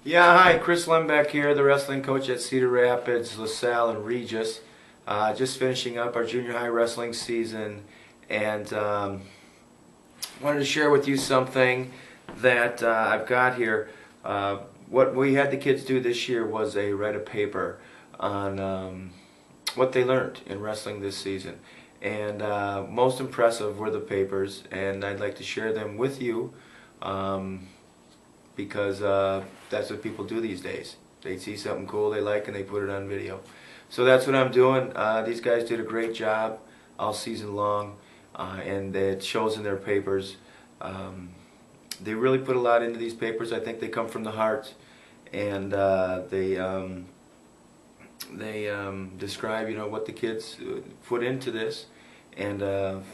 Yeah, hi, Chris Lembeck here, the wrestling coach at Cedar Rapids, LaSalle, and Regis. Just finishing up our junior high wrestling season, and wanted to share with you something that I've got here. What we had the kids do this year was they write a paper on what they learned in wrestling this season. And most impressive were the papers, and I'd like to share them with you. Because that's what people do these days. They see something cool they like and they put it on video. So that's what I'm doing. These guys did a great job all season long, and it shows in their papers. They really put a lot into these papers. I think they come from the heart, and they describe, what the kids put into this, and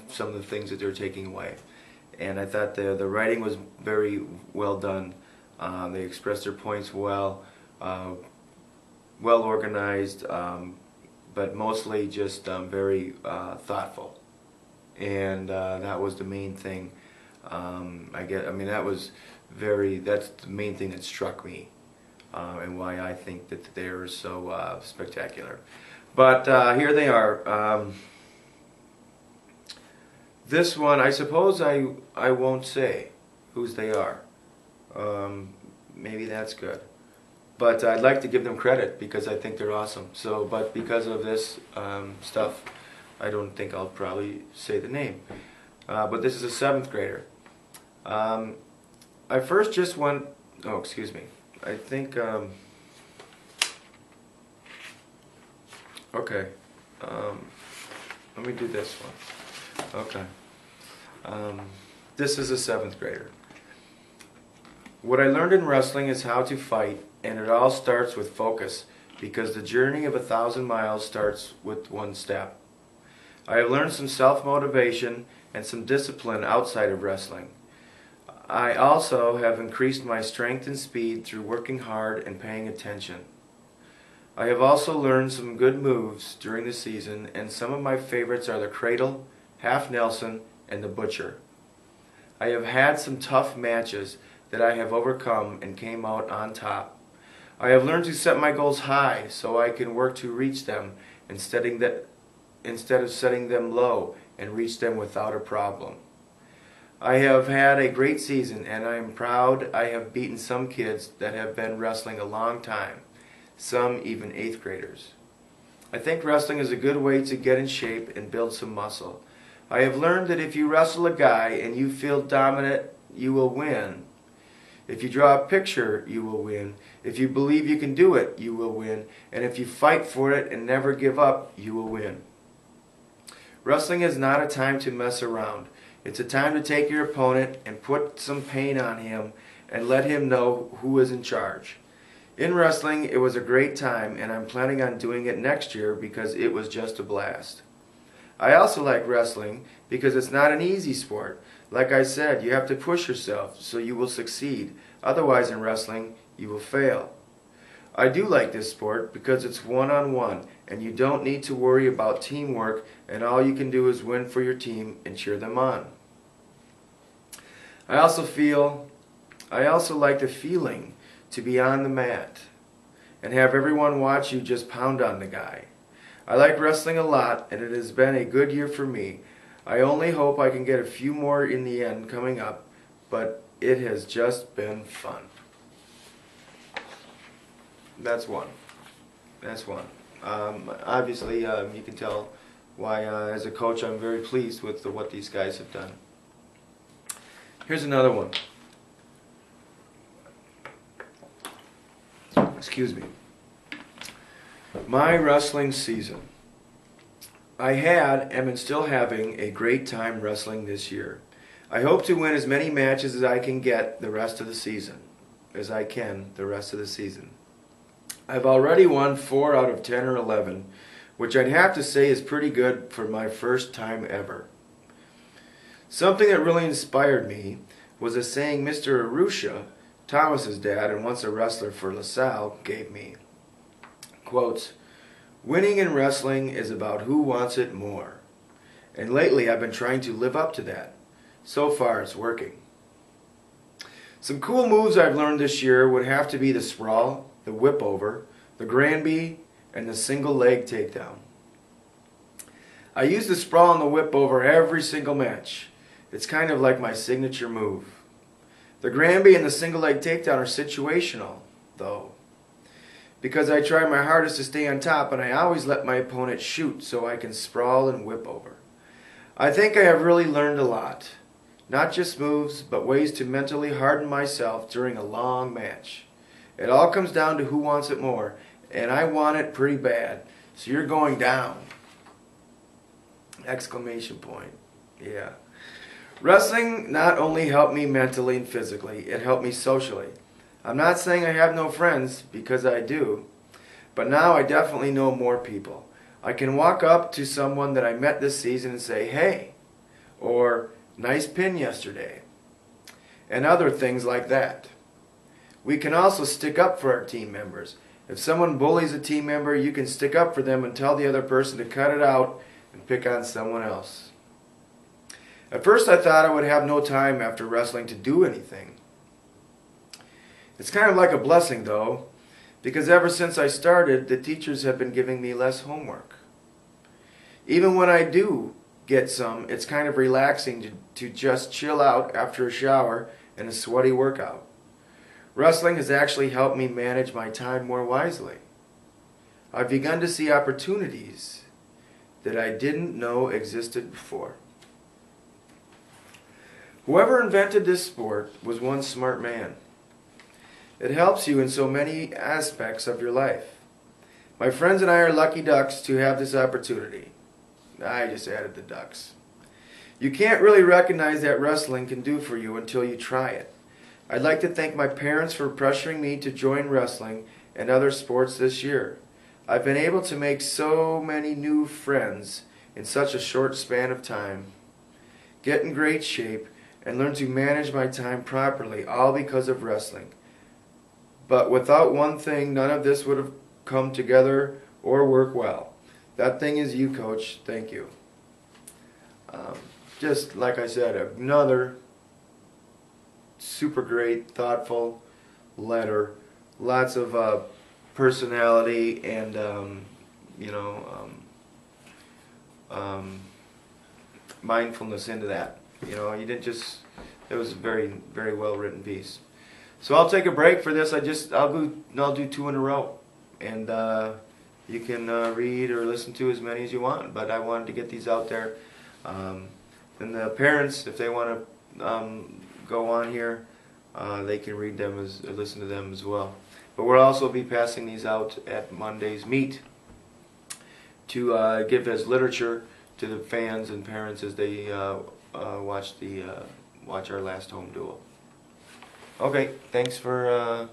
some of the things that they're taking away. And I thought the writing was very well done. They expressed their points well, well organized, but mostly just very thoughtful. And that was the main thing. That's the main thing that struck me, and why I think that they are so spectacular. But here they are. This one, I suppose I won't say whose they are. Maybe that's good. But I'd like to give them credit because I think they're awesome. But because of this stuff, I don't think I'll probably say the name. But this is a 7th grader. I first just went, oh, excuse me. I think, okay. Let me do this one. Okay. This is a 7th grader. What I learned in wrestling is how to fight, and it all starts with focus, because the journey of 1,000 miles starts with one step. I have learned some self-motivation and some discipline outside of wrestling. I also have increased my strength and speed through working hard and paying attention. I have also learned some good moves during the season, and some of my favorites are the cradle, half Nelson, and the butcher. I have had some tough matches that I have overcome and came out on top. I have learned to set my goals high so I can work to reach them instead of setting them low and reach them without a problem. I have had a great season, and I am proud I have beaten some kids that have been wrestling a long time, some even 8th graders. I think wrestling is a good way to get in shape and build some muscle. I have learned that if you wrestle a guy and you feel dominant, you will win. If you draw a picture, you will win. If you believe you can do it, you will win. And if you fight for it and never give up, you will win. Wrestling is not a time to mess around. It's a time to take your opponent and put some pain on him and let him know who is in charge. In wrestling, it was a great time, and I'm planning on doing it next year because it was just a blast. I also like wrestling because it's not an easy sport. Like I said, you have to push yourself so you will succeed. Otherwise in wrestling, you will fail. I do like this sport because it's one-on-one, and you don't need to worry about teamwork, and all you can do is win for your team and cheer them on. I also like the feeling to be on the mat and have everyone watch you just pound on the guy. I like wrestling a lot, and it has been a good year for me. I only hope I can get a few more in the end coming up, but it has just been fun. That's one. That's one. Obviously, you can tell why, as a coach, I'm very pleased with what these guys have done. Here's another one. Excuse me. My wrestling season. I had and am still having a great time wrestling this year. I hope to win as many matches as I can get the rest of the season. I've already won 4 out of 10 or 11, which I'd have to say is pretty good for my first time ever. Something that really inspired me was a saying Mr. Arusha, Thomas's dad and once a wrestler for LaSalle, gave me. Quotes, "Winning in wrestling is about who wants it more." And lately I've been trying to live up to that. So far it's working. Some cool moves I've learned this year would have to be the sprawl, the whip over, the Granby, and the single leg takedown. I use the sprawl and the whip over every single match. It's kind of like my signature move. The Granby and the single leg takedown are situational, though, because I try my hardest to stay on top and I always let my opponent shoot so I can sprawl and whip over. I think I have really learned a lot. Not just moves, but ways to mentally harden myself during a long match. It all comes down to who wants it more, and I want it pretty bad, so you're going down. Exclamation point. Yeah. Wrestling not only helped me mentally and physically, it helped me socially. I'm not saying I have no friends, because I do, but now I definitely know more people. I can walk up to someone that I met this season and say, "Hey," or "Nice pin yesterday," and other things like that. We can also stick up for our team members. If someone bullies a team member, you can stick up for them and tell the other person to cut it out and pick on someone else. At first I thought I would have no time after wrestling to do anything. It's kind of like a blessing though, because ever since I started, the teachers have been giving me less homework. Even when I do get some, it's kind of relaxing to just chill out after a shower and a sweaty workout. Wrestling has actually helped me manage my time more wisely. I've begun to see opportunities that I didn't know existed before. Whoever invented this sport was one smart man. It helps you in so many aspects of your life. My friends and I are lucky ducks to have this opportunity. I just added the ducks. You can't really recognize that wrestling can do for you until you try it. I'd like to thank my parents for pressuring me to join wrestling and other sports this year. I've been able to make so many new friends in such a short span of time, get in great shape, and learn to manage my time properly, all because of wrestling. But without one thing, none of this would have come together or work well. That thing is you, Coach. Thank you. Just like I said, another super great, thoughtful letter. Lots of personality and, mindfulness into that. You know, you didn't just, it was a very, very well written piece. So I'll take a break for this. I'll do 2 in a row. And you can read or listen to as many as you want. But I wanted to get these out there. And the parents, if they want to go on here, they can read them or listen to them as well. But we'll also be passing these out at Monday's meet to give as literature to the fans and parents as they watch our last home duel. Okay, thanks for